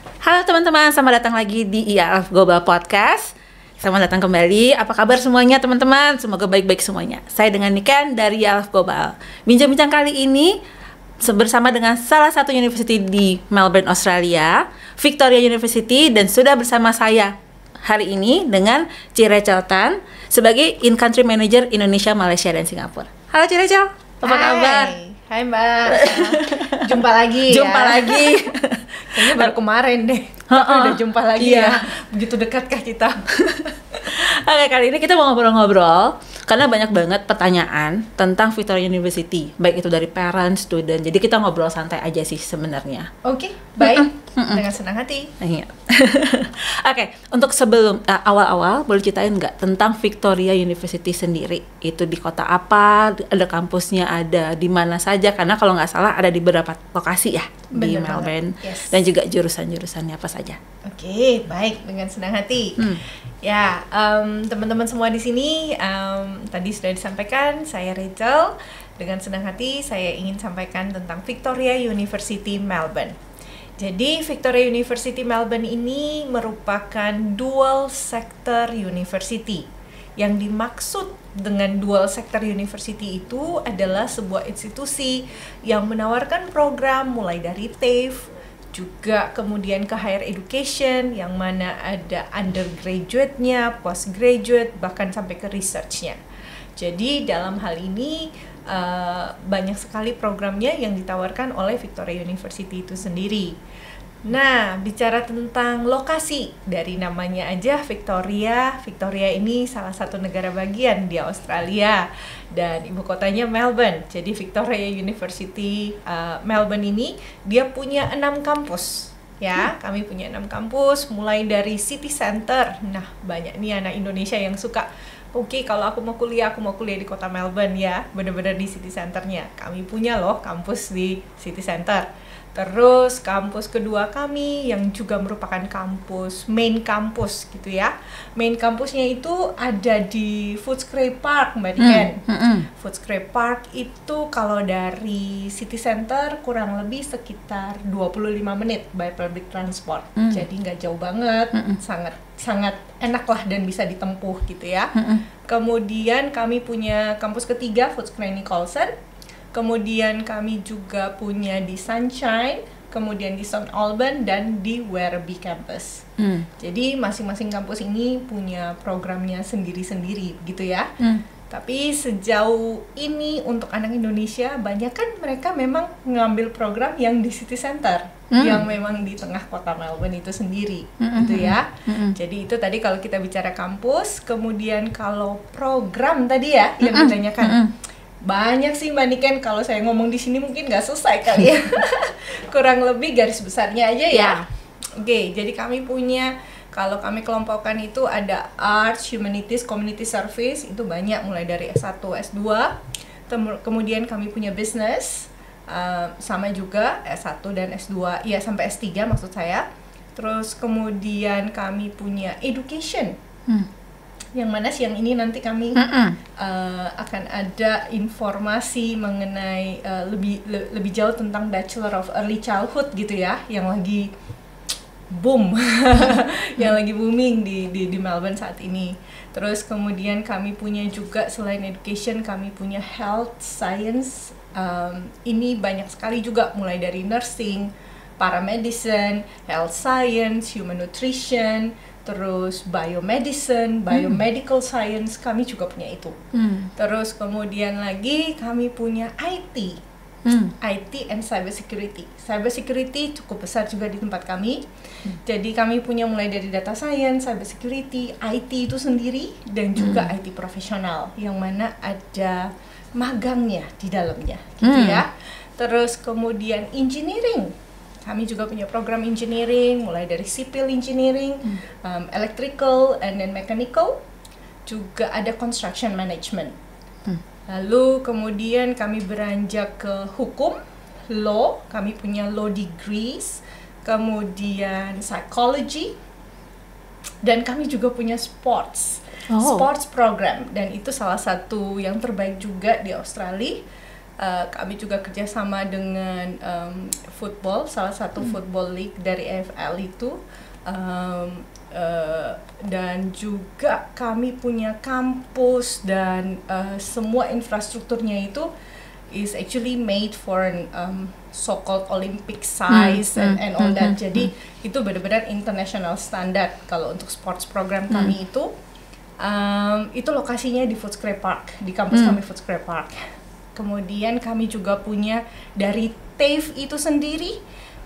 Halo teman-teman, selamat datang lagi di IAF Global Podcast. Selamat datang kembali. Apa kabar semuanya teman-teman? Semoga baik-baik semuanya. Saya dengan Niken dari IAF Global. Bincang-bincang kali ini bersama dengan salah satu university di Melbourne, Australia, Victoria University, dan sudah bersama saya hari ini dengan Ci Rachel Tan sebagai In-Country Manager Indonesia, Malaysia, dan Singapura. Halo Ci Rachel, apa kabar? Hai Mbak, jumpa lagi. Jumpa lagi. Kayaknya baru kemarin deh, tapi udah jumpa lagi ya. Begitu dekatkah kita? Oke, kali ini kita mau ngobrol-ngobrol karena banyak banget pertanyaan tentang Victoria University, baik itu dari parents, student. Jadi kita ngobrol santai aja sih sebenarnya. Oke, baik. Dengan senang hati. Iya. Oke, untuk sebelum awal-awal boleh ceritain nggak tentang Victoria University sendiri? Itu di kota apa? Ada kampusnya ada di mana saja? Karena kalau nggak salah ada di beberapa lokasi ya di Melbourne. Yes. Dan juga jurusan-jurusannya apa saja? Oke, baik, dengan senang hati. Ya, teman-teman semua di sini tadi sudah disampaikan, saya Rachel. Dengan senang hati saya ingin sampaikan tentang Victoria University Melbourne. Jadi Victoria University Melbourne ini merupakan dual sector university. Yang dimaksud dengan dual sector university itu adalah sebuah institusi yang menawarkan program mulai dari TAFE, juga kemudian ke higher education yang mana ada undergraduate-nya, postgraduate, bahkan sampai ke research-nya. Jadi dalam hal ini banyak sekali programnya yang ditawarkan oleh Victoria University itu sendiri. Nah, bicara tentang lokasi, dari namanya aja Victoria ini salah satu negara bagian di Australia dan ibu kotanya Melbourne. Jadi Victoria University Melbourne ini dia punya 6 kampus. Ya, kami punya 6 kampus mulai dari City Centre. Nah, banyak nih anak Indonesia yang suka, oke, kalau aku mau kuliah di kota Melbourne ya, benar-benar di City Centre-nya. Kami punya loh kampus di City Centre. Terus kampus kedua kami yang juga merupakan main kampus gitu ya. Main kampusnya itu ada di Footscray Park, Mbak Diken. Footscray Park itu kalau dari City Centre kurang lebih sekitar 25 menit by public transport. Jadi nggak jauh banget, sangat enak lah dan bisa ditempuh gitu ya. Kemudian kami punya kampus ketiga, Footscray Nicholson. Kemudian kami juga punya di Sunshine, kemudian di St. Albans, dan di Werribee Campus. Jadi masing-masing kampus ini punya programnya sendiri-sendiri gitu ya. Tapi sejauh ini untuk anak Indonesia, banyak kan mereka memang ngambil program yang di City Centre, yang memang di tengah kota Melbourne itu sendiri gitu ya. Jadi itu tadi kalau kita bicara kampus. Kemudian kalau program tadi ya yang ditanyakan, banyak sih Mbak Niken, kalau saya ngomong di sini mungkin nggak selesai kali ya. Kurang lebih garis besarnya aja ya. Oke, jadi kami punya, kalau kami kelompokkan itu ada Arts, Humanities, Community Service, itu banyak mulai dari S1, S2. Kemudian kami punya Business, sama juga S1 dan S2, ya sampai S3 maksud saya. Terus kemudian kami punya Education. Yang mana siang ini nanti kami akan ada informasi mengenai lebih jauh tentang Bachelor of Early Childhood gitu ya, yang lagi boom, yang lagi booming di Melbourne saat ini. Terus kemudian kami punya juga selain education kami punya health science. Ini banyak sekali juga mulai dari nursing, paramedicine, health science, human nutrition, terus biomedicine, biomedical science, kami juga punya itu. Terus kemudian lagi kami punya IT, IT and cybersecurity. Cybersecurity cukup besar juga di tempat kami. Jadi kami punya mulai dari data science, cybersecurity, IT itu sendiri, dan juga IT profesional, yang mana ada magangnya di dalamnya, gitu ya. Terus kemudian engineering. Kami juga punya program engineering, mulai dari civil engineering, electrical, and then mechanical. Juga ada construction management. Lalu kemudian kami beranjak ke hukum, law. Kami punya law degrees, kemudian psychology, dan kami juga punya sports program. Dan itu salah satu yang terbaik juga di Australia. Kami juga kerjasama dengan football, salah satu football league dari EFL itu. Dan juga kami punya kampus dan semua infrastrukturnya itu is actually made for so-called Olympic size and all that. Jadi itu benar-benar international standard kalau untuk sports program kami itu. Itu lokasinya di Footscray Park, di kampus kami Footscray Park. Kemudian kami juga punya dari TAFE itu sendiri,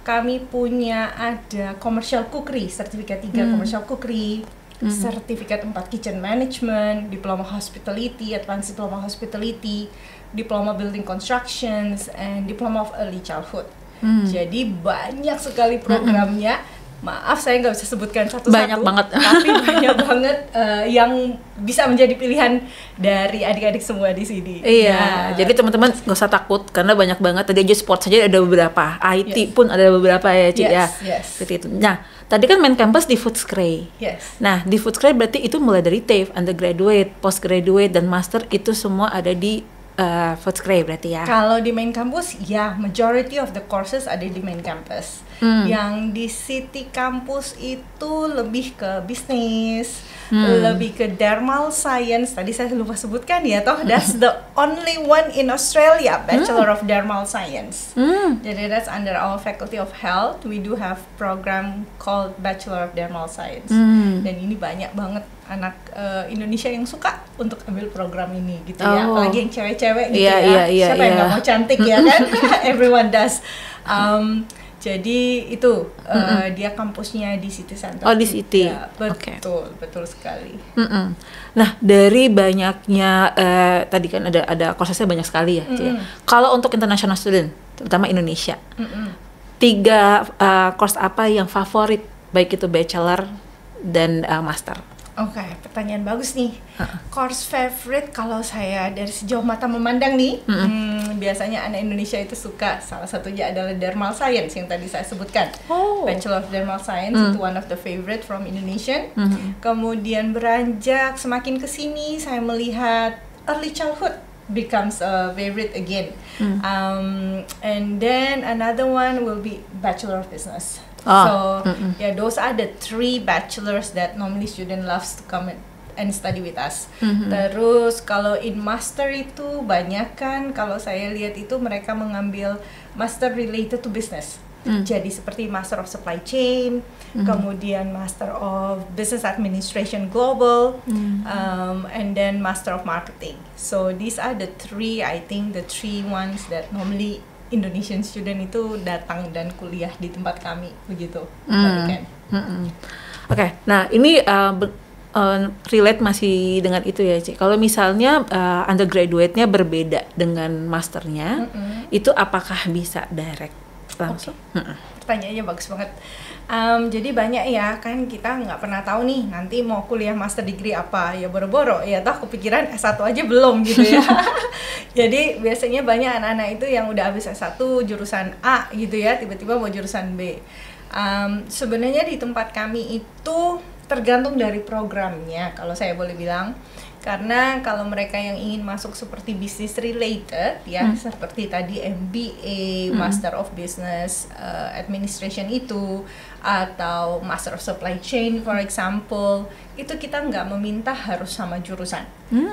kami punya ada commercial cookery, sertifikat 3 commercial cookery, sertifikat 4 kitchen management, diploma hospitality, advanced diploma hospitality, diploma building constructions, and diploma of early childhood. Jadi banyak sekali programnya. Maaf saya nggak bisa sebutkan satu-satu, banyak banget. Tapi banyak banget yang bisa menjadi pilihan dari adik-adik semua di sini. Iya, jadi teman-teman nggak usah takut karena banyak banget. Tadi aja sport saja ada beberapa, IT pun ada beberapa ya, Ci ya. Seperti itu. Nah, tadi kan main campus di Footscray. Nah, di Footscray berarti itu mulai dari TAFE, undergraduate, postgraduate, dan master itu semua ada di Footscray berarti ya. Kalau di main campus, ya majority of the courses ada di main campus. Yang di city campus itu lebih ke bisnis, lebih ke dermal science. Tadi saya lupa sebutkan ya, toh that's the only one in Australia, Bachelor of Dermal Science. Jadi that's under our Faculty of Health. We do have program called Bachelor of Dermal Science. Dan ini banyak banget anak Indonesia yang suka untuk ambil program ini gitu ya, apalagi yang cewek-cewek gitu siapa yang nggak mau cantik ya kan. Everyone does. Jadi itu dia kampusnya di City Center. Di City. Ya, betul sekali. Nah, dari banyaknya tadi kan ada kursnya banyak sekali ya. Kalau untuk international student, terutama Indonesia, 3 course apa yang favorit, baik itu bachelor dan master? Oke, pertanyaan bagus nih. Course favorite kalau saya dari sejauh mata memandang nih, biasanya anak Indonesia itu suka, salah satunya adalah Dermal Science yang tadi saya sebutkan. Bachelor of Dermal Science itu one of the favorite from Indonesian. Kemudian beranjak semakin ke sini, saya melihat early childhood becomes a favorite again. And then another one will be Bachelor of Business. Those are the 3 bachelors that normally student loves to come and study with us. Terus kalau in master itu banyak kan, kalau saya lihat itu mereka mengambil master related to business. Jadi seperti Master of Supply Chain, kemudian Master of Business Administration Global, and then Master of Marketing. So these are the 3, I think the 3 ones that normally Indonesian student itu datang dan kuliah di tempat kami begitu. Oke, nah ini relate masih dengan itu ya, Ci. Kalau misalnya undergraduate-nya berbeda dengan masternya, itu apakah bisa direct langsung? Pertanyaannya bagus banget. Jadi banyak ya, kan kita nggak pernah tahu nih nanti mau kuliah master degree apa, ya boro-boro ya toh kepikiran S1 aja belum gitu ya. Jadi biasanya banyak anak-anak itu yang udah habis S1 jurusan A gitu ya, tiba-tiba mau jurusan B. Sebenarnya di tempat kami itu tergantung dari programnya kalau saya boleh bilang. Karena kalau mereka yang ingin masuk seperti business related ya, seperti tadi MBA, Master of Business Administration itu, atau Master of Supply Chain for example, itu kita nggak meminta harus sama jurusan.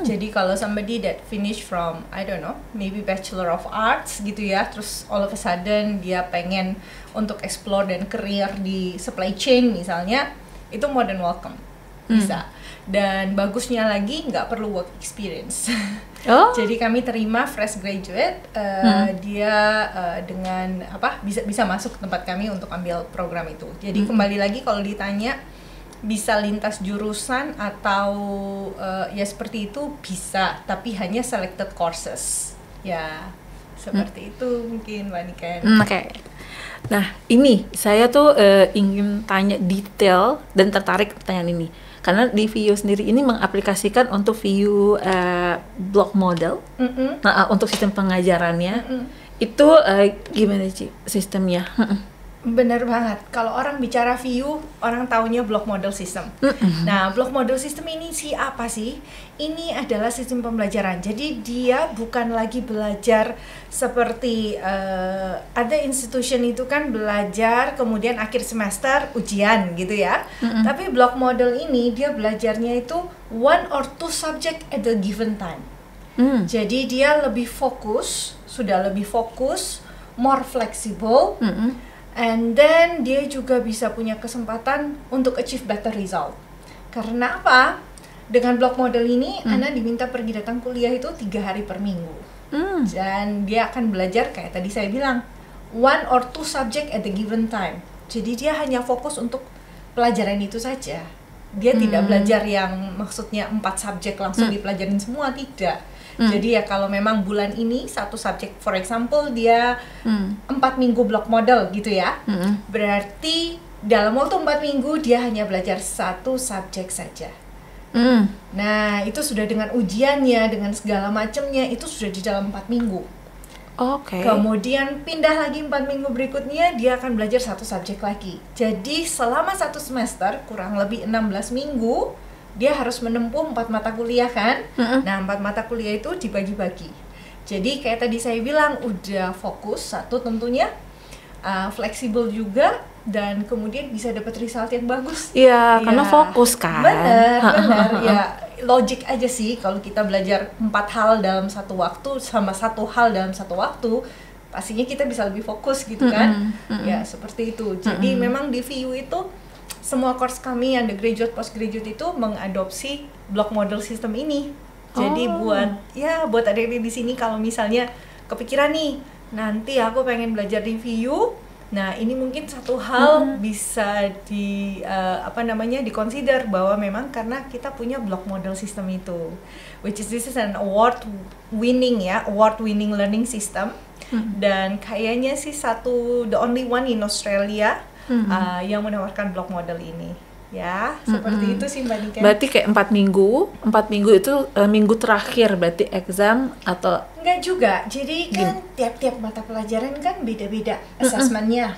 Jadi kalau somebody that finish from, I don't know, maybe Bachelor of Arts gitu ya, terus all of a sudden dia pengen untuk explore dan career di supply chain misalnya, itu more than welcome, bisa. Dan bagusnya lagi nggak perlu work experience. Jadi kami terima fresh graduate, dia dengan bisa masuk ke tempat kami untuk ambil program itu. Jadi kembali lagi kalau ditanya bisa lintas jurusan atau ya seperti itu bisa, tapi hanya selected courses. Ya seperti itu mungkin Mbak Niken. Oke. Nah ini saya tuh ingin tanya detail dan tertarik pertanyaan ini. Karena di VU sendiri ini mengaplikasikan untuk VU block model, untuk sistem pengajarannya. Itu gimana sih sistemnya? Bener banget. Kalau orang bicara VU, orang taunya block model system. Nah, block model system ini apa sih? Ini adalah sistem pembelajaran. Jadi dia bukan lagi belajar seperti ada institution itu kan belajar kemudian akhir semester ujian gitu ya. Tapi block model ini dia belajarnya itu one or two subject at the given time. Jadi dia lebih fokus, more flexible. And then dia juga bisa punya kesempatan untuk achieve better result. Karena apa? Dengan block model ini, Ana diminta pergi datang kuliah itu 3 hari per minggu. Dan dia akan belajar kayak tadi saya bilang, one or two subject at the given time. Jadi dia hanya fokus untuk pelajaran itu saja. Dia tidak belajar yang maksudnya 4 subjek langsung dipelajarin semua, tidak. Jadi ya kalau memang bulan ini satu subjek, for example dia 4 minggu block model gitu ya, berarti dalam waktu 4 minggu dia hanya belajar satu subjek saja. Nah itu sudah dengan ujiannya, dengan segala macamnya, itu sudah di dalam 4 minggu. Kemudian pindah lagi 4 minggu berikutnya dia akan belajar satu subjek lagi. Jadi selama satu semester kurang lebih 16 minggu dia harus menempuh 4 mata kuliah kan. Nah 4 mata kuliah itu dibagi-bagi. Jadi kayak tadi saya bilang udah fokus satu tentunya, fleksibel juga, dan kemudian bisa dapat result yang bagus. Iya, karena fokus kan. Benar. Ya logik aja sih kalau kita belajar 4 hal dalam satu waktu sama satu hal dalam satu waktu, pastinya kita bisa lebih fokus gitu kan. Ya seperti itu. Jadi memang di VU itu semua course kami undergraduate, postgraduate itu mengadopsi block model system ini. Jadi buat adik-adik di sini kalau misalnya kepikiran nih, nanti aku pengen belajar di VU. Nah, ini mungkin satu hal bisa diconsider bahwa memang karena kita punya block model system itu, which is this is an award winning learning system. Dan kayaknya sih the only one in Australia yang menawarkan block model ini. Ya, seperti itu sih Mbak Nika. Berarti kayak 4 minggu itu minggu terakhir berarti exam atau? Enggak juga, jadi kan tiap-tiap mata pelajaran kan beda-beda assessment-nya.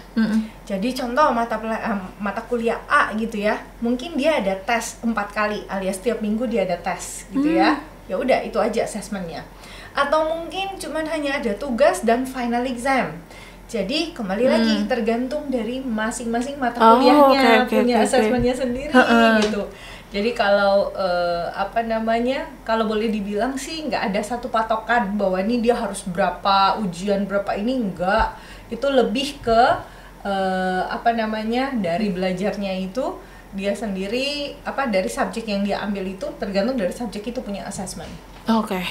Jadi contoh mata kuliah A gitu ya, mungkin dia ada tes 4 kali alias tiap minggu dia ada tes gitu ya. Ya udah itu aja assessment-nya. Atau mungkin cuman hanya ada tugas dan final exam. Jadi kembali lagi tergantung dari masing-masing mata kuliahnya, punya assessment-nya sendiri gitu. Jadi kalau kalau boleh dibilang sih nggak ada satu patokan bahwa ini dia harus berapa ujian berapa ini, enggak. Itu lebih ke dari belajarnya itu dia sendiri dari subjek yang dia ambil itu tergantung dari subjek itu punya assessment.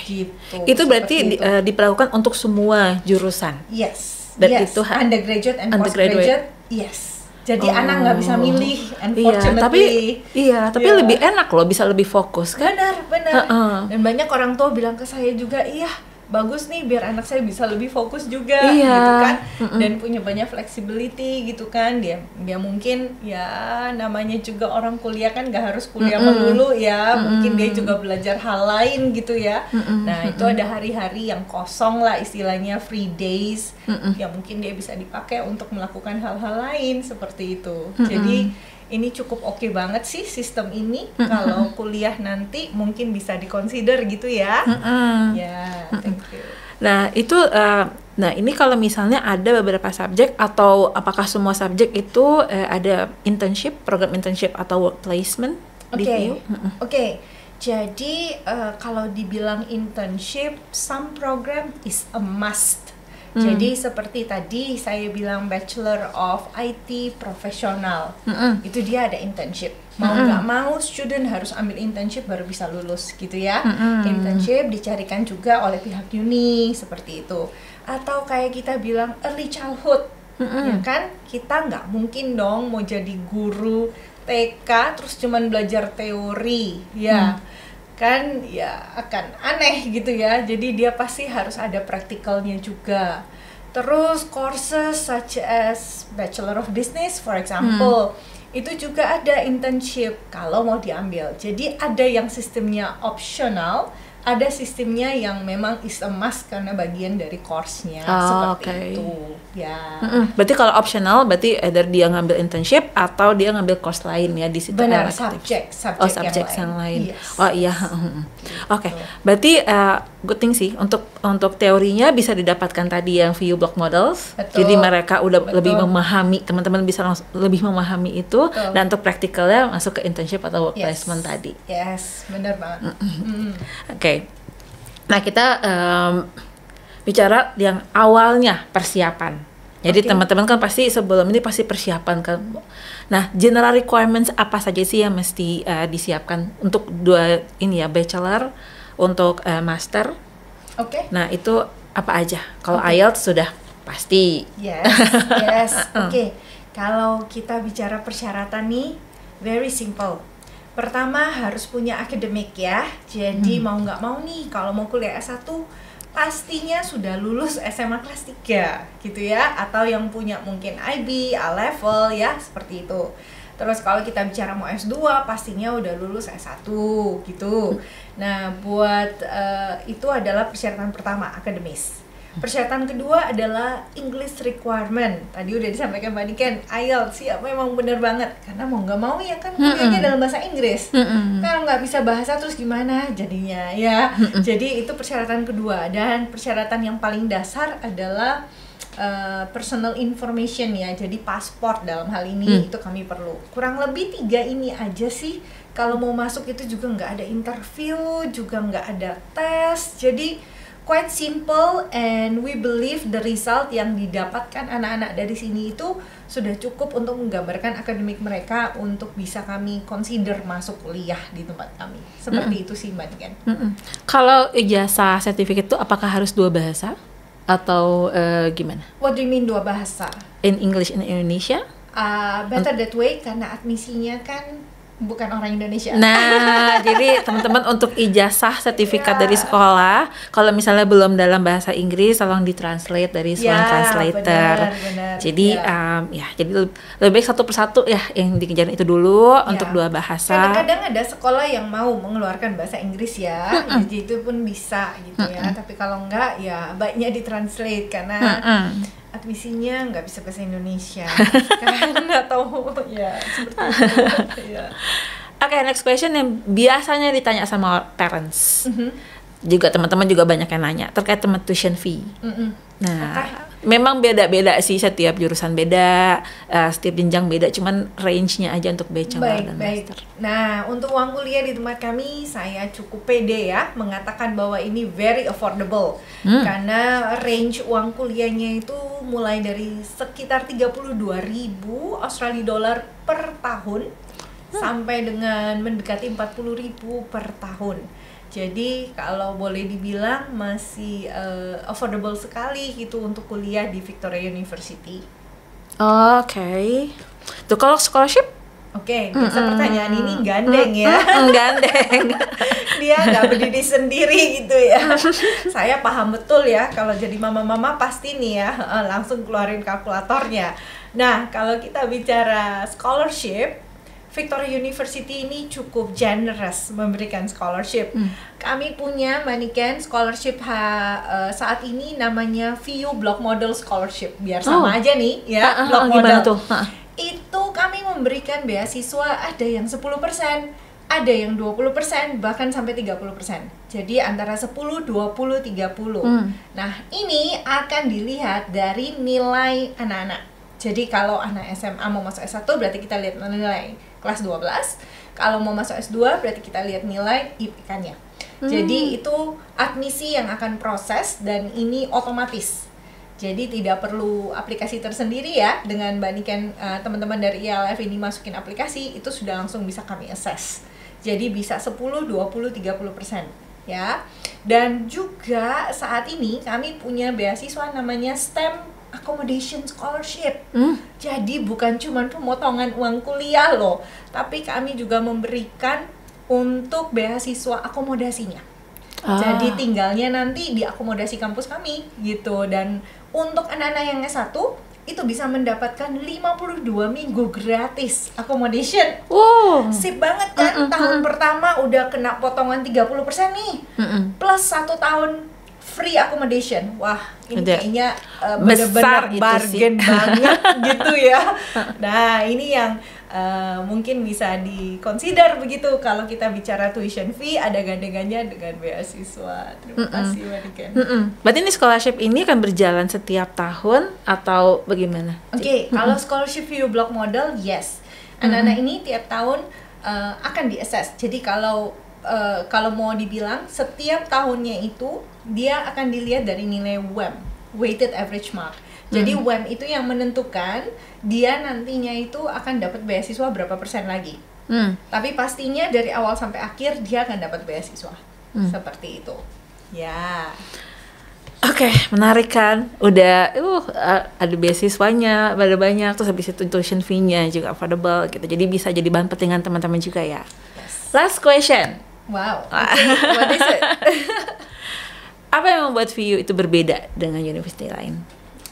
Gitu. Itu berarti diperlakukan untuk semua jurusan. Yes. Dan itu undergraduate and postgraduate. Yes. Jadi anak nggak bisa milih, unfortunately. Tapi lebih enak loh, bisa lebih fokus kan? Benar. Dan banyak orang tua bilang ke saya juga, iya bagus nih biar anak saya bisa lebih fokus juga gitu kan. Dan punya banyak flexibility gitu kan. Dia mungkin ya namanya juga orang kuliah kan nggak harus kuliah melulu ya. Mungkin dia juga belajar hal lain gitu ya. Nah itu ada hari-hari yang kosong lah istilahnya, free days, yang mungkin dia bisa dipakai untuk melakukan hal-hal lain seperti itu. Jadi ini cukup oke banget sih sistem ini. Kalau kuliah nanti mungkin bisa diconsider gitu ya. Ya, thank you. Nah itu, ini kalau misalnya ada beberapa subjek atau apakah semua subjek itu ada internship, program internship atau work placement di VU? Oke. Jadi kalau dibilang internship, some program is a must. Jadi seperti tadi saya bilang Bachelor of IT Professional, itu dia ada internship. Mau nggak mau student harus ambil internship baru bisa lulus gitu ya. Internship dicarikan juga oleh pihak uni seperti itu. Atau kayak kita bilang early childhood, ya kan? Kita nggak mungkin dong mau jadi guru TK terus cuman belajar teori, ya. Kan ya akan aneh gitu ya. Jadi dia pasti harus ada praktikalnya juga. Terus courses such as Bachelor of Business for example, itu juga ada internship kalau mau diambil. Jadi ada yang sistemnya optional, ada sistemnya yang memang is a must karena bagian dari course-nya, seperti itu. Ya. Berarti kalau optional, berarti either dia ngambil internship atau dia ngambil course lain ya di situ. Benar, subjek yang lain. Yes. Oh iya. Oke. Berarti good thing sih untuk teorinya bisa didapatkan tadi yang VU block models. Betul. Jadi mereka udah lebih memahami, teman-teman bisa lebih memahami itu. Betul. Dan untuk praktikalnya masuk ke internship atau work placement tadi. Yes, benar banget. Oke. Nah, kita bicara yang awalnya persiapan. Jadi teman-teman kan pasti sebelum ini pasti persiapan kan. Nah, general requirements apa saja sih yang mesti disiapkan untuk dua ini ya, bachelor, untuk master? Oke. Nah, itu apa aja? Kalau IELTS sudah pasti. Yes. Oke. Kalau kita bicara persyaratan nih, very simple. Pertama harus punya akademik ya. Jadi mau nggak mau nih kalau mau kuliah S1 pastinya sudah lulus SMA kelas 3 gitu ya, atau yang punya mungkin IB, A level ya, seperti itu. Terus kalau kita bicara mau S2 pastinya udah lulus S1 gitu. Nah, buat itu adalah persyaratan pertama, akademis. Persyaratan kedua adalah English requirement. Tadi udah disampaikan Mbak Niken, IELTS ya memang bener banget. Karena mau nggak mau ya kan kuliahnya dalam bahasa Inggris. Kalau nggak bisa bahasa terus gimana jadinya ya. Jadi itu persyaratan kedua. Dan persyaratan yang paling dasar adalah personal information ya. Jadi paspor dalam hal ini itu kami perlu. Kurang lebih 3 ini aja sih. Kalau mau masuk itu juga nggak ada interview, juga nggak ada tes. Jadi quite simple, and we believe the result yang didapatkan anak-anak dari sini itu sudah cukup untuk menggambarkan akademik mereka untuk bisa kami consider masuk kuliah di tempat kami. Seperti itu sih Mbak Niken. Kalau ijazah sertifikat itu apakah harus 2 bahasa atau gimana? What do you mean 2 bahasa? In English in Indonesia? Better that way karena admisinya kan bukan orang Indonesia. Nah, jadi teman-teman untuk ijazah sertifikat dari sekolah, kalau misalnya belum dalam bahasa Inggris, tolong ditranslate dari seorang translator. Benar, jadi jadi lebih baik satu persatu ya yang dikejar itu dulu untuk 2 bahasa. Kadang-kadang ada sekolah yang mau mengeluarkan bahasa Inggris ya, jadi itu pun bisa gitu ya. Tapi kalau enggak ya baiknya ditranslate karena admisinya nggak bisa bahasa Indonesia kan, atau ya seperti itu ya. Oke, next question yang biasanya ditanya sama parents. Juga teman-teman juga banyak yang nanya terkait teman tuition fee. Nah, memang beda-beda sih, setiap jurusan beda, setiap jenjang beda, cuman range-nya aja untuk bachelor dan master. Nah, untuk uang kuliah di tempat kami, saya cukup pede ya mengatakan bahwa ini very affordable. Karena range uang kuliahnya itu mulai dari sekitar 32.000 Australia dollar per tahun sampai dengan mendekati 40.000 per tahun. Jadi kalau boleh dibilang masih affordable sekali gitu untuk kuliah di Victoria University. Oke. Tuh kalau scholarship? Oke, biasa pertanyaan ini gandeng ya. Gandeng. Dia nggak berdiri sendiri gitu ya. Saya paham betul ya, kalau jadi mama-mama pasti nih ya langsung keluarin kalkulatornya. Nah, kalau kita bicara scholarship, Victoria University ini cukup generous memberikan scholarship. Kami punya Mbak Niken scholarship saat ini namanya VU Block Model Scholarship. Biar sama aja nih ya, Block Model. Tuh? Itu kami memberikan beasiswa ada yang 10%, ada yang 20%, bahkan sampai 30%. Jadi antara 10, 20, 30. Nah, ini akan dilihat dari nilai anak-anak. Jadi kalau anak SMA mau masuk S1 berarti kita lihat nilai kelas 12. Kalau mau masuk S2 berarti kita lihat nilai IPK-nya. Jadi itu admisi yang akan proses dan ini otomatis. Jadi tidak perlu aplikasi tersendiri ya. Dengan Mbak Niken, teman-teman dari ILF ini masukin aplikasi, itu sudah langsung bisa kami assess. Jadi bisa 10, 20, 30% ya. Dan juga saat ini kami punya beasiswa namanya STEM Accommodation Scholarship. Jadi bukan cuma pemotongan uang kuliah loh, tapi kami juga memberikan untuk beasiswa akomodasinya. Jadi tinggalnya nanti di akomodasi kampus kami gitu. Dan untuk anak-anak yang S1 itu bisa mendapatkan 52 minggu gratis accommodation. Sip banget kan? Tahun pertama udah kena potongan 30% nih. Plus 1 tahun free accommodation. Wah, ini kayaknya benar-benar bargain banget gitu ya. Nah, ini yang mungkin bisa di-consider begitu kalau kita bicara tuition fee, ada gandengannya dengan beasiswa. Terima kasih, Mariken. Berarti ini scholarship ini akan berjalan setiap tahun atau bagaimana? Oke, kalau scholarship view block model, yes. Anak-anak ini tiap tahun akan di-assess. Jadi kalau mau dibilang setiap tahunnya itu dia akan dilihat dari nilai WAM, weighted average mark. Jadi WAM itu yang menentukan dia nantinya itu akan dapat beasiswa berapa persen lagi. Tapi pastinya dari awal sampai akhir dia akan dapat beasiswa. Seperti itu. Ya. Oke, menarik kan? Udah ada beasiswanya, ada banyak, terus habis itu tuition fee-nya juga affordable gitu. Jadi bisa jadi bahan pegangan teman-teman juga ya. Yes. Last question. Wow. Okay. What is it? Apa yang membuat VU itu berbeda dengan universitas lain?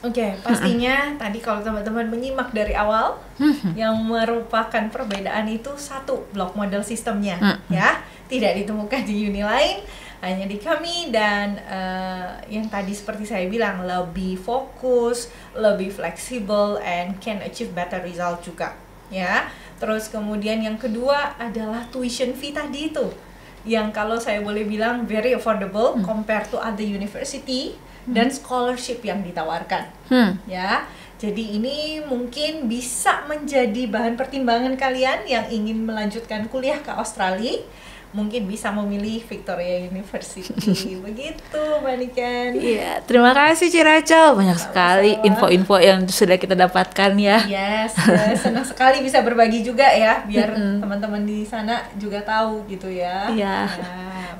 Oke, pastinya tadi kalau teman-teman menyimak dari awal, yang merupakan perbedaan itu satu, block model sistemnya, ya, tidak ditemukan di uni lain, hanya di kami, dan yang tadi seperti saya bilang, lebih fokus, lebih fleksibel, and can achieve better result juga, ya. Terus kemudian yang kedua adalah tuition fee tadi itu, yang kalau saya boleh bilang very affordable compared to other university, dan scholarship yang ditawarkan, ya. Jadi ini mungkin bisa menjadi bahan pertimbangan kalian yang ingin melanjutkan kuliah ke Australia. Mungkin bisa memilih Victoria University. Begitu, Mariken. Iya, terima kasih Ciracel. Banyak sekali info-info yang sudah kita dapatkan ya. Yes, senang sekali bisa berbagi juga ya, biar teman-teman di sana juga tahu gitu ya. Iya.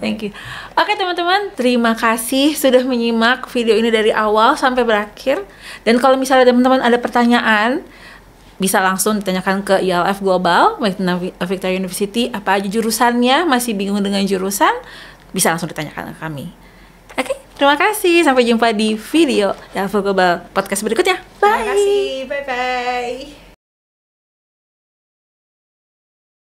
Thank you. Oke teman-teman, terima kasih sudah menyimak video ini dari awal sampai berakhir. Dan kalau misalnya teman-teman ada pertanyaan, bisa langsung ditanyakan ke ILF Global, Victoria University, apa aja jurusannya, masih bingung dengan jurusan, bisa langsung ditanyakan ke kami. Oke, terima kasih. Sampai jumpa di video ILF Global podcast berikutnya. Bye. Terima kasih. Bye-bye.